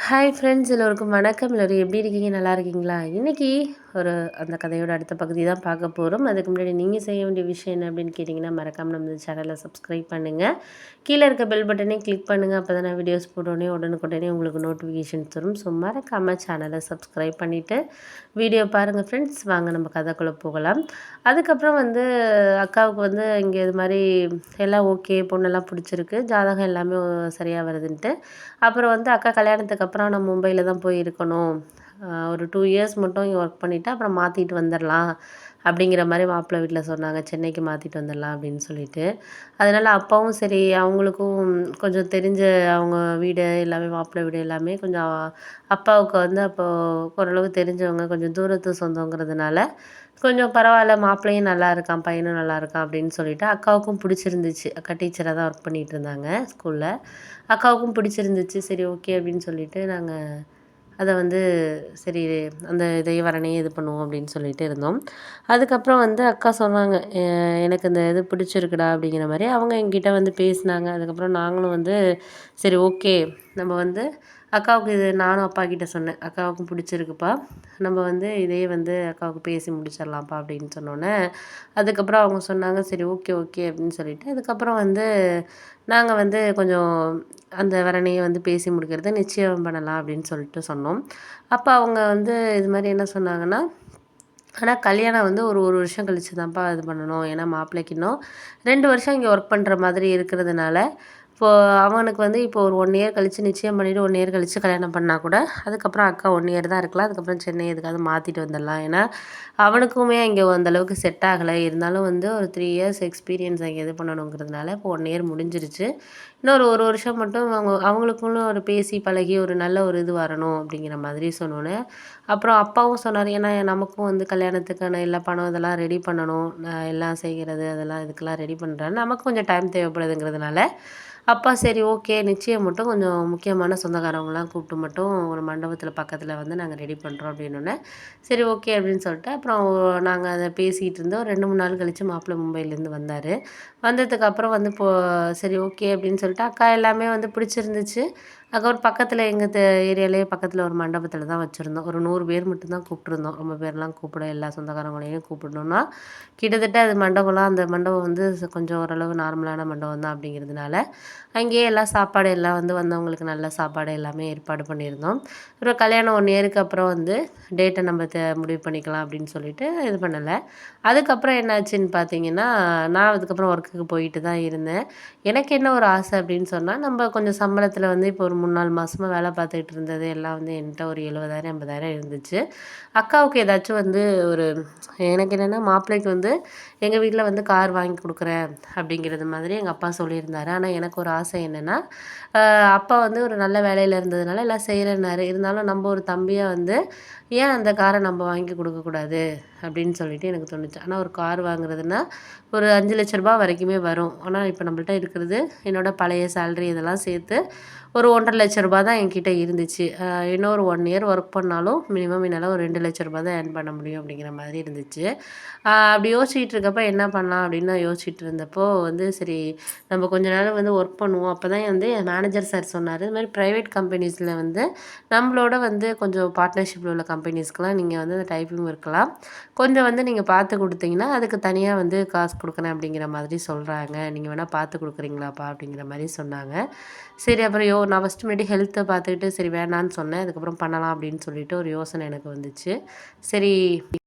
Hi friends எல்லோருக்கும் வணக்கம். எல்லோரும் எப்படி இருக்கீங்க? நல்லா இருக்கீங்களா? இன்றைக்கி அந்த கதையோட அடுத்த பகுதி தான் பார்க்க போகிறோம். அதுக்கு முன்னாடி நீங்கள் செய்ய வேண்டிய விஷயம் என்ன அப்படின்னு கேட்டிங்கன்னா, மறக்காமல் நம்ம சேனலை சப்ஸ்கிரைப் பண்ணுங்கள். கீழே இருக்க பெல் பட்டனையும் கிளிக் பண்ணுங்கள். அப்போ தான் நான் வீடியோஸ் போட்டோடனே உடனுக்குடனே உங்களுக்கு நோட்டிஃபிகேஷன்ஸ் வரும். ஸோ மறக்காமல் சேனலை சப்ஸ்கிரைப் பண்ணிவிட்டு வீடியோ பாருங்கள் ஃப்ரெண்ட்ஸ். வாங்க நம்ம கதைக்குள்ளே போகலாம். அதுக்கப்புறம் அக்காவுக்கு இங்கே இது மாதிரி எல்லாம் ஓகே, பொண்ணெல்லாம் பிடிச்சிருக்கு, ஜாதகம் எல்லாமே சரியாக வருதுன்ட்டு. அப்புறம் அக்கா கல்யாணத்துக்கு அப்புறம் நான் மும்பையில் தான் போய் இருக்கணும், ஒரு 2 இயர்ஸ் மட்டும் இங்கே ஒர்க் பண்ணிவிட்டு அப்புறம் மாற்றிட்டு வந்துடலாம் அப்படிங்கிற மாதிரி மாப்பிள்ளை வீட்டில் சொன்னாங்க. சென்னைக்கு மாற்றிட்டு வந்துடலாம் அப்படின்னு சொல்லிட்டு. அதனால் அப்பாவும் சரி, அவங்களுக்கும் கொஞ்சம் தெரிஞ்ச அவங்க வீடு எல்லாமே, மாப்பிள்ளை வீடு எல்லாமே கொஞ்சம் அப்பாவுக்கு அப்போது ஓரளவு தெரிஞ்சவங்க, கொஞ்சம் தூரத்து சொந்தங்கிறதுனால கொஞ்சம் பரவாயில்ல, மாப்பிள்ளையும் நல்லா இருக்கான், பையனும் நல்லா இருக்கான் அப்படின்னு சொல்லிட்டு அக்காவுக்கும் பிடிச்சிருந்துச்சு. அக்கா டீச்சராக தான் ஒர்க் பண்ணிகிட்டு இருந்தாங்க ஸ்கூலில். அக்காவுக்கும் பிடிச்சிருந்துச்சு. சரி ஓகே அப்படின்னு சொல்லிட்டு நாங்கள் அதை சரி அந்த இதையும் வரனையும் இது பண்ணுவோம் அப்படின்னு சொல்லிட்டு இருந்தோம். அதுக்கப்புறம் அக்கா சொன்னாங்க, எனக்கு இந்த இது பிடிச்சிருக்குடா அப்படிங்கிற மாதிரி அவங்க எங்கிட்ட பேசினாங்க. அதுக்கப்புறம் நாங்களும் சரி ஓகே, நம்ம அக்காவுக்கு இது நானும் அப்பா கிட்ட சொன்னேன், அக்காவுக்கும் பிடிச்சிருக்குப்பா, நம்ம இதையே அக்காவுக்கு பேசி முடிச்சிடலாம்ப்பா அப்படின்னு சொன்னோன்னே, அதுக்கப்புறம் அவங்க சொன்னாங்க சரி ஓகே ஓகே அப்படின்னு சொல்லிட்டு, அதுக்கப்புறம் நாங்கள் கொஞ்சம் அந்த வரனையை பேசி முடிக்கிறத நிச்சயம் பண்ணலாம் அப்படின்னு சொல்லிட்டு சொன்னோம். அப்போ அவங்க இது மாதிரி என்ன சொன்னாங்கன்னா, ஆனால் கல்யாணம் ஒரு வருஷம் கழிச்சு தான்ப்பா இது பண்ணணும், ஏன்னா மாப்பிள்ளைக்கு இன்னும் 2 வருஷம் இங்கே ஒர்க் பண்ணுற மாதிரி இருக்கிறதுனால, இப்போது அவனுக்கு இப்போ ஒரு 1 இயர் கழித்து நிச்சயம் பண்ணிவிட்டு 1 இயர் கழித்து கல்யாணம் பண்ணால் கூட அதுக்கப்புறம் அக்கா 1 இயர் தான் இருக்கலாம். அதுக்கப்புறம் சென்னை எதுக்காவது மாற்றிட்டு வந்துடலாம். ஏன்னா அவனுக்குமே இங்கே அந்தளவுக்கு செட் ஆகலை. இருந்தாலும் ஒரு 3 இயர்ஸ் எக்ஸ்பீரியன்ஸ் அங்கே இது பண்ணணுங்கிறதுனால இப்போ 1 இயர் முடிஞ்சிருச்சு. இன்னொரு 1 வருஷம் மட்டும் அவங்களுக்குள்ள ஒரு பேசி பழகி ஒரு நல்ல ஒரு இது வரணும் அப்படிங்கிற மாதிரி சொன்னோன்னே, அப்புறம் அப்பாவும் சொன்னார், ஏன்னா நமக்கும் கல்யாணத்துக்கான எல்லா பணம் இதெல்லாம் ரெடி பண்ணணும், எல்லாம் செய்கிறது அதெல்லாம் இதுக்கெல்லாம் ரெடி பண்ணுறாரு, நமக்கு கொஞ்சம் டைம் தேவைப்படுதுங்கிறதுனால அப்பா சரி ஓகே, நிச்சயம் மட்டும் கொஞ்சம் முக்கியமான சொந்தக்காரவங்களாம் கூப்பிட்டு மட்டும் ஒரு மண்டபத்தில் பக்கத்தில் நாங்கள் ரெடி பண்ணுறோம் அப்படின்னோடனே, சரி ஓகே அப்படின்னு சொல்லிட்டு அப்புறம் நாங்கள் அதை பேசிகிட்டு இருந்தோம். 2 3 நாள் கழித்து மாப்பிள்ளை மும்பையிலேருந்து வந்தார். வந்ததுக்கப்புறம் சரி ஓகே அப்படின்னு சொல்லிட்டு அக்கா எல்லாமே பிடிச்சிருந்துச்சு. அதுக்கப்புறம் பக்கத்தில் எங்கள் ஏரியாலேயே பக்கத்தில் ஒரு மண்டபத்தில் தான் வச்சுருந்தோம். ஒரு 100 பேர் மட்டும்தான் கூப்பிட்ருந்தோம். ரொம்ப பேர்லாம் கூப்பிட, எல்லா சொந்தக்காரங்களையும் கூப்பிடணுன்னா கிட்டத்தட்ட அது மண்டபம்லாம், அந்த மண்டபம் கொஞ்சம் ஓரளவு நார்மலான மண்டபம் தான் அப்படிங்கிறதுனால அங்கேயே எல்லாம் சாப்பாடு எல்லாம் வந்தவங்களுக்கு நல்ல சாப்பாடு எல்லாமே ஏற்பாடு பண்ணியிருந்தோம். அப்புறம் கல்யாணம் 1 இயருக்கு அப்புறம் டேட்டை நம்ம முடிவு பண்ணிக்கலாம் அப்படின்னு சொல்லிட்டு இது பண்ணலை. அதுக்கப்புறம் என்னாச்சுன்னு பார்த்தீங்கன்னா, நான் அதுக்கப்புறம் ஒர்க்குக்கு போயிட்டு தான் இருந்தேன். எனக்கு என்ன ஒரு ஆசை அப்படின்னு சொன்னால், நம்ம கொஞ்சம் சம்பளத்தில் இப்போ ஒரு 3 4 மாதமாக வேலை பார்த்துக்கிட்டு இருந்தது எல்லாம் என்கிட்ட ஒரு 70,000 80,000 இருந்துச்சு. அக்காவுக்கு ஏதாச்சும் ஒரு எனக்கு என்னென்னா, மாப்பிள்ளைக்கு எங்கள் வீட்டில் கார் வாங்கி கொடுக்குறேன் அப்படிங்கிறது மாதிரி எங்கள் அப்பா சொல்லியிருந்தாரு. ஆனால் எனக்கு ஒரு ஆசை என்னென்னா, அப்பா ஒரு நல்ல வேலையில் இருந்ததுனால எல்லாம் செய்கிறேன்னாரு. இருந்தாலும் நம்ம ஒரு தம்பியாக ஏன் அந்த காரை நம்ம வாங்கி கொடுக்கக்கூடாது அப்படின்னு சொல்லிட்டு எனக்கு தோணுச்சு. ஆனால் ஒரு கார் வாங்குறதுன்னா ஒரு 5,00,000 வரைக்குமே வரும். ஆனால் இப்போ நம்மள்ட்ட இருக்கிறது என்னோட பழைய சேலரி இதெல்லாம் சேர்த்து ஒரு 1,50,000 தான் என்கிட்ட இருந்துச்சு. இன்னும் ஒரு 1 இயர் ஒர்க் பண்ணாலும் மினிமம் என்னால் ஒரு 2,00,000 தான் ஏர்ன் பண்ண முடியும் அப்படிங்கிற மாதிரி இருந்துச்சு. அப்படி யோசிச்சுட்டு இருக்கப்போ என்ன பண்ணலாம் அப்படின்னு நான் யோசிச்சுட்டு இருந்தப்போ சரி நம்ம கொஞ்ச நாள் ஒர்க் பண்ணுவோம். அப்போ தான் என் மேனேஜர் சார் சொன்னார், இது மாதிரி ப்ரைவேட் கம்பெனிஸில் நம்மளோட கொஞ்சம் பார்ட்னர்ஷிப்பில் உள்ள கம்பெனிஸ்க்கெலாம் நீங்கள் அந்த டைப்பிங் இருக்கலாம், கொஞ்சம் நீங்கள் பார்த்து கொடுத்தீங்கன்னா அதுக்கு தனியாக காசு கொடுக்குறேன் அப்படிங்கிற மாதிரி சொல்கிறாங்க, நீங்கள் வேணால் பார்த்து கொடுக்குறீங்களாப்பா அப்படிங்கிற மாதிரி சொன்னாங்க. சரி அப்புறம் நான் ஃபஸ்ட்டு முன்னாடி ஹெல்த்தை பார்த்துக்கிட்டு சரி வேணான்னு சொன்னேன். அதுக்கப்புறம் பண்ணலாம் அப்படின்னு சொல்லிட்டு ஒரு யோசனை எனக்கு வந்துச்சு. சரி